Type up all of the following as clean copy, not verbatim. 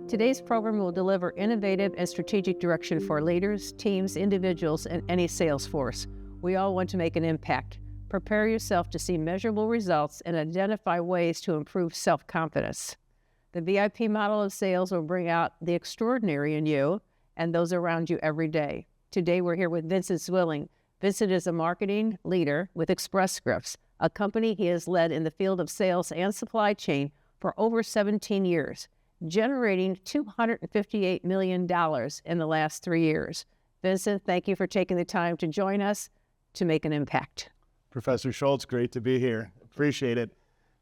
Today's program will deliver innovative and strategic direction for leaders, teams, individuals, and any sales force. We all want to make an impact. Prepare yourself to see measurable results and identify ways to improve self-confidence. The VIP model of sales will bring out the extraordinary in you and those around you every day. Today, we're here with Vincent Zwilling. Vincent is a marketing leader with Scrips, a company he has led in the field of sales and supply chain for over 17 years, generating $258 million in the last 3 years. Vincent, thank you for taking the time to join us to make an impact. Professor Schultz, great to be here. Appreciate it.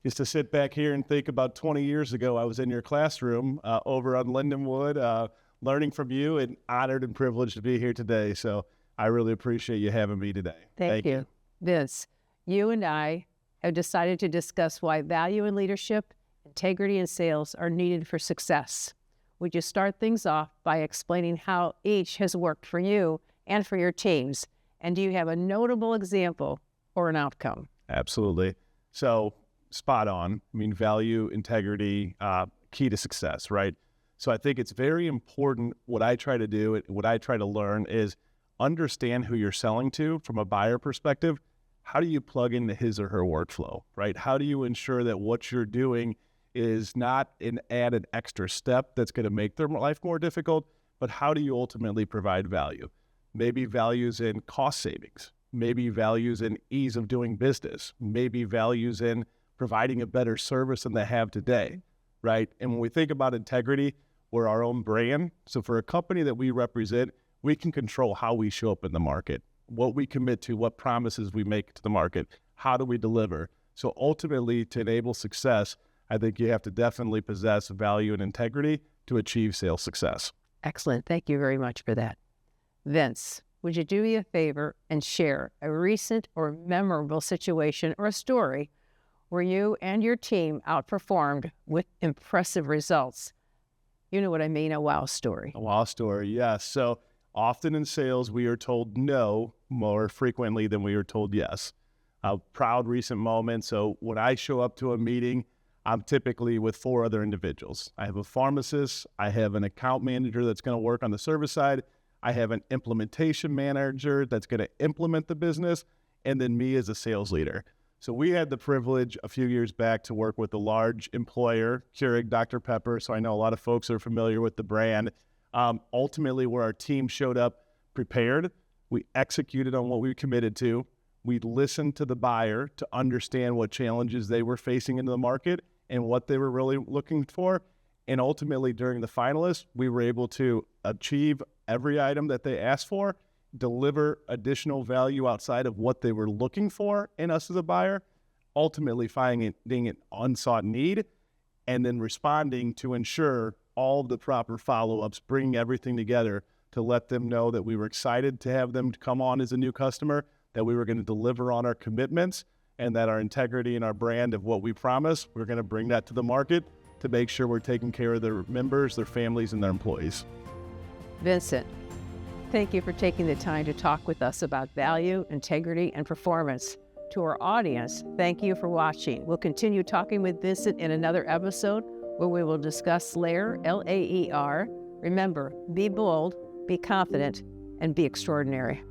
Just to sit back here and think about 20 years ago, I was in your classroom over on Lindenwood, learning from you, and honored and privileged to be here today. So I really appreciate you having me today. Thank you. Vince, you and I have decided to discuss why value in leadership, integrity in sales are needed for success. Would you start things off by explaining how each has worked for you and for your teams? And do you have a notable example or an outcome? Absolutely. So spot on. I mean, value, integrity, key to success, right? So I think it's very important. What I try to do, what I try to learn is understand who you're selling to from a buyer perspective. How do you plug into his or her workflow, right? How do you ensure that what you're doing is not an added extra step that's going to make their life more difficult, but how do you ultimately provide value? Maybe values in cost savings, maybe values in ease of doing business, maybe values in providing a better service than they have today, right? And when we think about integrity, we're our own brand. So for a company that we represent, we can control how we show up in the market, what we commit to, what promises we make to the market, how do we deliver. So ultimately, to enable success, I think you have to definitely possess value and integrity to achieve sales success. Excellent. Thank you very much for that. Vince, would you do me a favor and share a recent or memorable situation or a story where you and your team outperformed with impressive results? You know what I mean, a wow story. A wow story, yes. So often in sales, we are told no more frequently than we are told yes. A proud recent moment. So when I show up to a meeting, I'm typically with 4 other individuals. I have a pharmacist, I have an account manager that's going to work on the service side, I have an implementation manager that's going to implement the business, and then me as a sales leader. So we had the privilege a few years back to work with a large employer, Keurig Dr. Pepper, so I know a lot of folks are familiar with the brand. Ultimately, where our team showed up prepared, we executed on what we committed to. We listened to the buyer to understand what challenges they were facing in the market and what they were really looking for. And ultimately, during the finalists, we were able to achieve every item that they asked for, deliver additional value outside of what they were looking for in us as a buyer, ultimately finding an unsought need, and then responding to ensure all of the proper follow-ups, bringing everything together to let them know that we were excited to have them come on as a new customer, that we were going to deliver on our commitments, and that our integrity and our brand of what we promise, we're going to bring that to the market to make sure we're taking care of their members, their families, and their employees. Vincent, thank you for taking the time to talk with us about value, integrity, and performance. To our audience, thank you for watching. We'll continue talking with Vincent in another episode where we will discuss LAER, L-A-E-R. Remember, be bold, be confident, and be extraordinary.